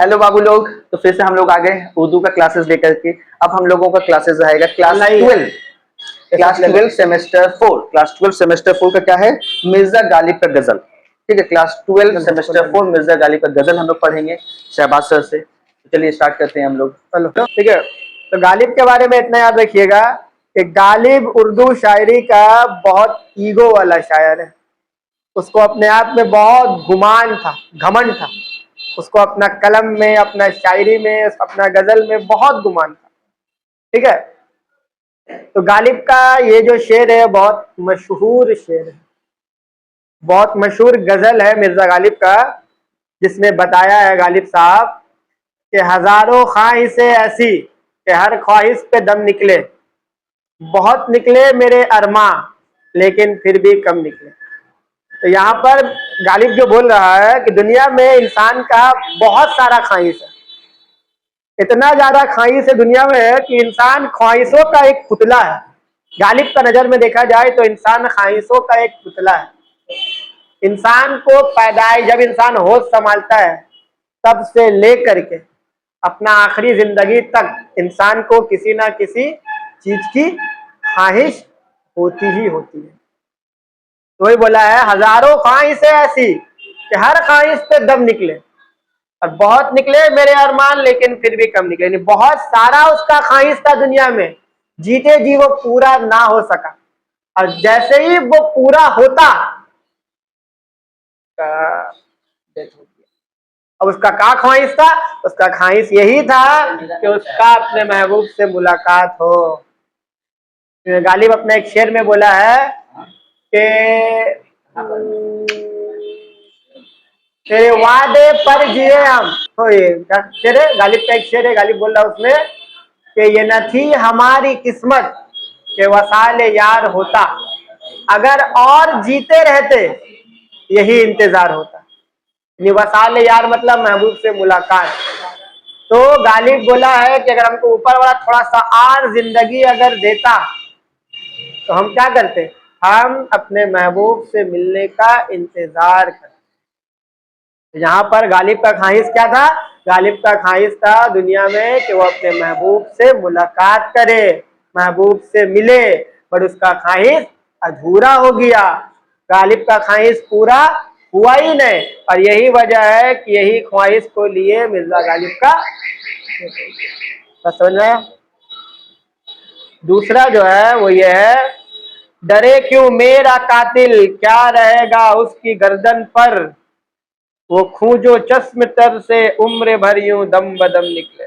Hello बाबू लोग। तो फिर से हम लोग आ गए उर्दू का क्लासेस लेकर के। अब हम लोगों का क्लासेस रहेगा क्लास 12 का क्या है? मिर्जा गालिब का गजल। ठीक है, क्लास 12 सेमेस्टर 4 मिर्जा गालिब का गजल हम लोग पढ़ेंगे शहबाज सर से। तो चलिए स्टार्ट करते हैं हम लोग। चलो ठीक है। तो गालिब के बारे में इतना याद रखिएगा कि गालिब उर्दू शायरी का बहुत ईगो वाला शायर है। उसको अपने आप में बहुत गुमान था, घमंड था। उसको अपना कलम में, अपना शायरी में, अपना गजल में बहुत गुमान था। ठीक है। तो गालिब का ये जो शेर है बहुत मशहूर शेर है, बहुत मशहूर गजल है मिर्जा गालिब का, जिसमें बताया है गालिब साहब कि हजारों ख्वाहिशें ऐसी कि हर ख्वाहिश पे दम निकले, बहुत निकले मेरे अरमा लेकिन फिर भी कम निकले। तो यहाँ पर गालिब जो बोल रहा है कि दुनिया में इंसान का बहुत सारा ख्वाहिश है, इतना ज्यादा ख्वाहिश है दुनिया में कि इंसान ख्वाहिशों का एक पुतला है। गालिब का नजर में देखा जाए तो इंसान ख्वाहिशों का एक पुतला है। इंसान को पैदाइश, जब इंसान होश संभालता है तब से लेकर के अपना आखिरी जिंदगी तक इंसान को किसी ना किसी चीज की ख्वाहिश होती ही होती है। तो वही बोला है, हजारों ख्वाहिशें ऐसी कि हर ख्वाहिश पे दम निकले और बहुत निकले मेरे अरमान लेकिन फिर भी कम निकले। नहीं, बहुत सारा उसका ख्वाहिश था दुनिया में, जीते जी वो पूरा ना हो सका। और जैसे ही वो पूरा होता डेथ हो गया। अब उसका क्या ख्वाहिश था? उसका ख्वाहिश यही था कि उसका अपने महबूब से मुलाकात हो। गालिब अपने एक शेर में बोला है कि तेरे वादे पर जिए हम। तो ये क्या शेर है? गालिब का एक शेर है, गालिब बोल रहा है उसमें कि ये न थी हमारी किस्मत के वसाल यार होता, अगर और जीते रहते यही इंतजार होता। वसाल यार मतलब महबूब से मुलाकात। तो गालिब बोला है कि अगर हमको ऊपर वाला थोड़ा सा और जिंदगी अगर देता तो हम क्या करते? हम अपने महबूब से मिलने का इंतजार करते। यहाँ पर गालिब का ख्वाहिश क्या था? गालिब का ख्वाहिश था दुनिया में कि वो अपने महबूब से मुलाकात करे, महबूब से मिले, पर उसका ख्वाहिश अधूरा हो गया। गालिब का ख्वाहिश पूरा हुआ ही नहीं, और यही वजह है कि यही ख्वाहिश को लिए मिर्जा गालिब का समझ में आया? दूसरा जो है वो ये है, डरे क्यों मेरा कातिल, क्या रहेगा उसकी गर्दन पर, वो खूं जो चश्म तर से उम्र भर यूं दम बदम निकले।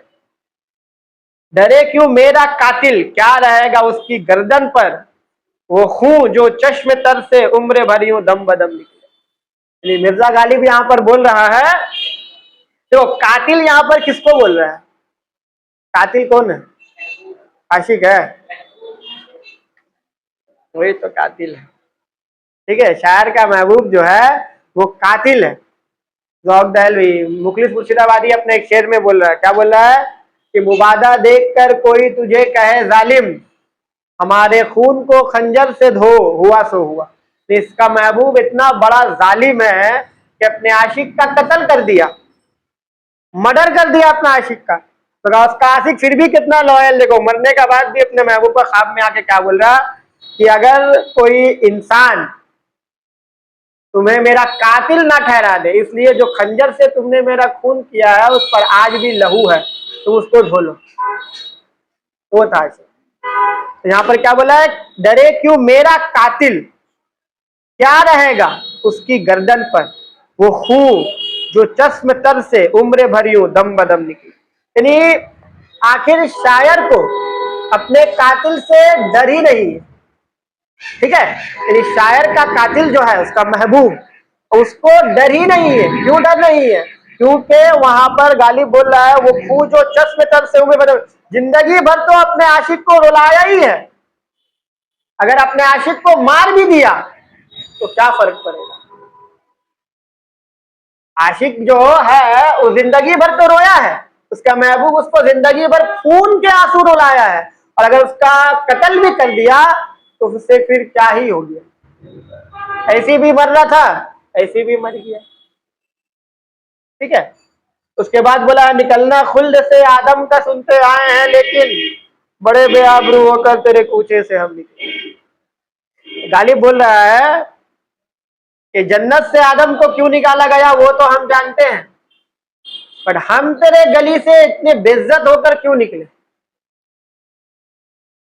डरे क्यों मेरा कातिल, क्या रहेगा उसकी गर्दन पर, वो खूं जो चश्म तर से उम्र भर यूं दम बदम निकले। मिर्जा गालिब यहाँ पर बोल रहा है, तो कातिल यहाँ पर किसको बोल रहा है? कातिल कौन है? आशिक है, वही तो कातिल है। ठीक है, शायर का महबूब जो है वो कातिल है। जौहक दहलवी, मुखलिस मुर्शिदाबादी अपने एक शेर में बोल रहा है, क्या बोल रहा है कि मुबादा देखकर कोई तुझे कहे जालिम, हमारे खून को खंजर से धो, हुआ सो हुआ। तो इसका महबूब इतना बड़ा जालिम है कि अपने आशिक का कत्ल कर दिया, मर्डर कर दिया अपना आशिक का। तो उसका आशिक फिर भी कितना लॉयल, देखो मरने का बाद भी अपने महबूब का ख्वाब में आके क्या बोल रहा कि अगर कोई इंसान तुम्हें मेरा कातिल ना ठहरा दे, इसलिए जो खंजर से तुमने मेरा खून किया है उस पर आज भी लहू है, तुम उसको धो लो। वो था तो यहाँ पर क्या बोला है, डरे क्यों मेरा कातिल, क्या रहेगा उसकी गर्दन पर, वो खून जो चश्म तर से उम्र भर यूं दम बदम निकली। यानी आखिर शायर को अपने कातिल से डर ही नहीं है। ठीक है, यानी शायर का कातिल जो है उसका महबूब, उसको डर ही नहीं है। क्यों डर नहीं है? क्योंकि वहां पर गालिब बोल रहा है वो खून जो चश्म तर से उम्र भर, जिंदगी भर तो अपने आशिक को रुलाया ही है, अगर अपने आशिक को मार भी दिया तो क्या फर्क पड़ेगा? आशिक जो है वो जिंदगी भर तो रोया है, उसका महबूब उसको जिंदगी भर खून के आंसू रुलाया है, और अगर उसका कत्ल भी कर दिया तो उससे फिर क्या ही हो गया? ऐसी भी मर रहा था, ऐसी भी मर गया। ठीक है, उसके बाद बोला निकलना खुल्द से आदम का सुनते आए हैं, लेकिन बड़े बेआबरू होकर तेरे कूचे से हम निकले। गालिब बोल रहा है कि जन्नत से आदम को क्यों निकाला गया वो तो हम जानते हैं, पर हम तेरे गली से इतने बेइज्जत होकर क्यों निकले,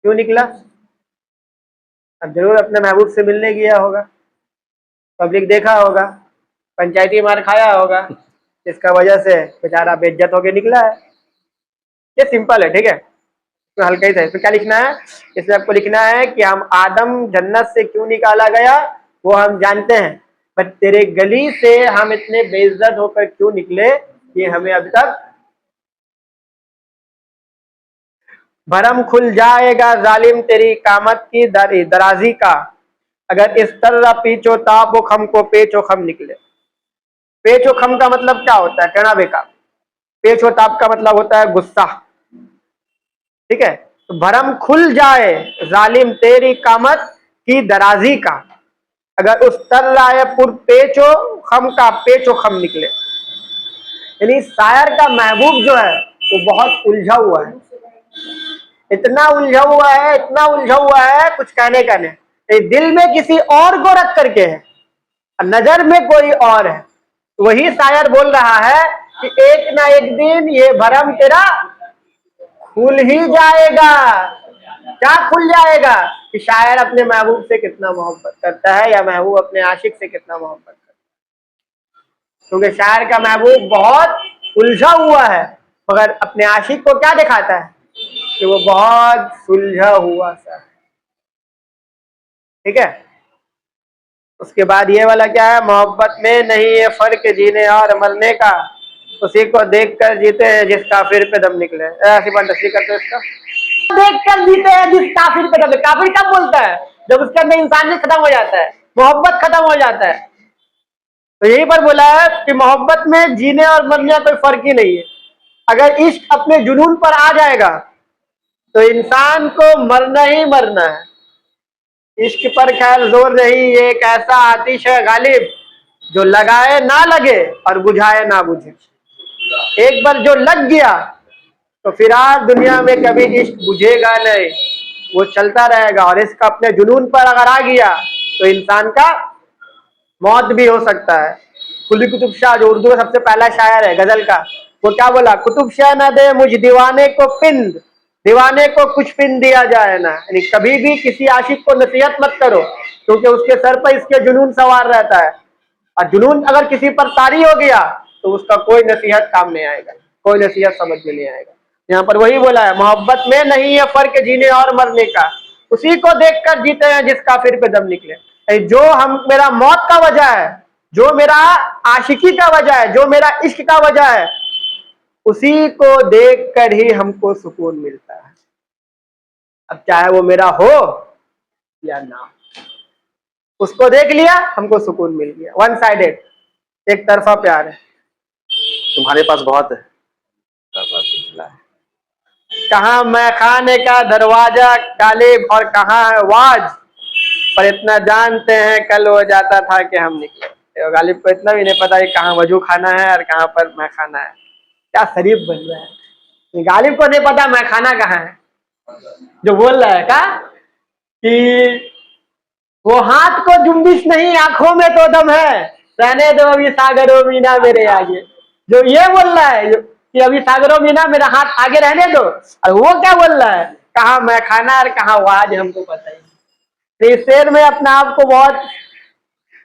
क्यों निकला? अब जरूर अपने महबूब से मिलने गया होगा, पब्लिक देखा होगा, पंचायती मार खाया होगा, इसका वजह से बेचारा बेइज्जत होके निकला है। ये सिंपल है, ठीक है, तो हल्का ही था। इसमें क्या लिखना है? इसमें आपको लिखना है कि हम आदम जन्नत से क्यों निकाला गया वो हम जानते हैं, बट तेरे गली से हम इतने बेइज्जत होकर क्यों निकले ये हमें अभी तक। भरम खुल जाएगा जालिम तेरी कामत की दराजी का, अगर इस तरह पीछो ताप खम को पेचो खम निकले। पेचो खम का मतलब क्या होता है? कहना बेकार। पेचो ताप का मतलब होता है गुस्सा, ठीक है। तो भरम खुल जाए जालिम तेरी कामत की दराजी का, अगर उस तरह पुर पेचो खम का पेचो खम निकले। यानी शायर का महबूब जो है वो बहुत उलझा हुआ है, इतना उलझा हुआ है, इतना उलझा हुआ है कुछ कहने का नहीं। दिल में किसी और को रख करके है, नजर में कोई और है। वही शायर बोल रहा है कि एक ना एक दिन ये भरम तेरा खुल ही जाएगा। क्या खुल जाएगा? कि शायर अपने महबूब से कितना मोहब्बत करता है या महबूब अपने आशिक से कितना मोहब्बत करता है। क्योंकि शायर का महबूब बहुत उलझा हुआ है, मगर अपने आशिक को क्या दिखाता है कि वो बहुत सुलझा हुआ सा है, ठीक है। उसके बाद ये वाला क्या है? मोहब्बत में नहीं है फर्क जीने और मरने का, उसी को देख कर जीते हैं जिस काफिर पे दम निकले। ऐसी बंदसी करते इसका, देख कर जीते हैं जिस काफिर पे दम। काफिर कब बोलता है? जब उसके अंदर इंसानियत खत्म हो जाता है, मोहब्बत खत्म हो जाता है। तो यही पर बोला है कि मोहब्बत में जीने और मरने का कोई फर्क ही नहीं है। अगर इश्क अपने जुनून पर आ जाएगा तो इंसान को मरना ही मरना है। इश्क पर खैर जोर नहीं, ये एक ऐसा आतिश है गालिब जो लगाए ना लगे और बुझाए ना बुझे। एक बार जो लग गया तो फिर आज दुनिया में कभी इश्क बुझेगा नहीं, वो चलता रहेगा। और इसका अपने जुनून पर अगर आ गया तो इंसान का मौत भी हो सकता है। कुली कुतुब शाह जो उर्दू का सबसे पहला शायर है गजल का, वो क्या बोला? कुतुब शाह न दे मुझ दीवाने को पिंद, दीवाने को कुछ पिन दिया जाए ना। यानी कभी भी किसी आशिक को नसीहत मत करो, क्योंकि उसके सर पर इसके जुनून सवार रहता है, और जुनून अगर किसी पर तारी हो गया तो उसका कोई नसीहत काम नहीं आएगा, कोई नसीहत समझ में नहीं आएगा। यहाँ पर वही बोला है, मोहब्बत में नहीं है फर्क जीने और मरने का, उसी को देखकर जीते हैं जिस काफिर पे दम निकले। जो हम मेरा मौत का वजह है, जो मेरा आशिकी का वजह है, जो मेरा इश्क का वजह है, उसी को देखकर ही हमको सुकून मिलता है। अब चाहे वो मेरा हो या ना हो, उसको देख लिया हमको सुकून मिल गया। वन साइडेड, एक तरफा प्यार है। तुम्हारे पास बहुत है। कहाँ मैं खाने का दरवाजा गालिब और कहाँ है वाज, पर इतना जानते हैं कल हो जाता था कि हम निकले। तो गालिब को इतना भी नहीं पता कि कहाँ वजू खाना है और कहाँ पर मैं खाना है। क्या शरीफ बन रहा है। गालिब को नहीं पता मैं खाना कहाँ है, जो बोल रहा है का कि वो हाथ को जुम्बिश नहीं आंखों में तो दम है, रहने दो अभी सागरों मीना मेरे आगे। जो ये बोल रहा है कि अभी सागरों मीना मेरा हाथ आगे रहने दो, और वो क्या बोल रहा है? कहाँ मैं खाना और कहाँ वाज हमको पता ही। तो इस शेर में अपने आप को बहुत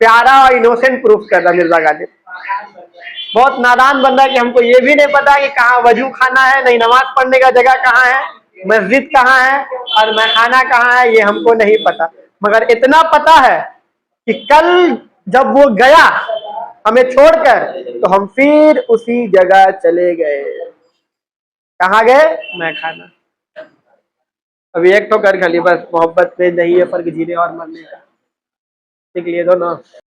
प्यारा और इनोसेंट प्रूफ कर रहा मिर्जा गालिब। बहुत नादान बंदा कि हमको ये भी नहीं पता कि कहाँ वजू खाना है, नहीं नमाज पढ़ने का जगह कहाँ है, मस्जिद कहाँ है और मैं खाना कहाँ है, ये हमको नहीं पता। मगर इतना पता है कि कल जब वो गया हमें छोड़कर तो हम फिर उसी जगह चले गए। कहाँ गए? मैं खाना। अभी एक तो कर खाली बस, मोहब्बत में नहीं है फर्क जीने और मरने का। लिख लिए दो ना।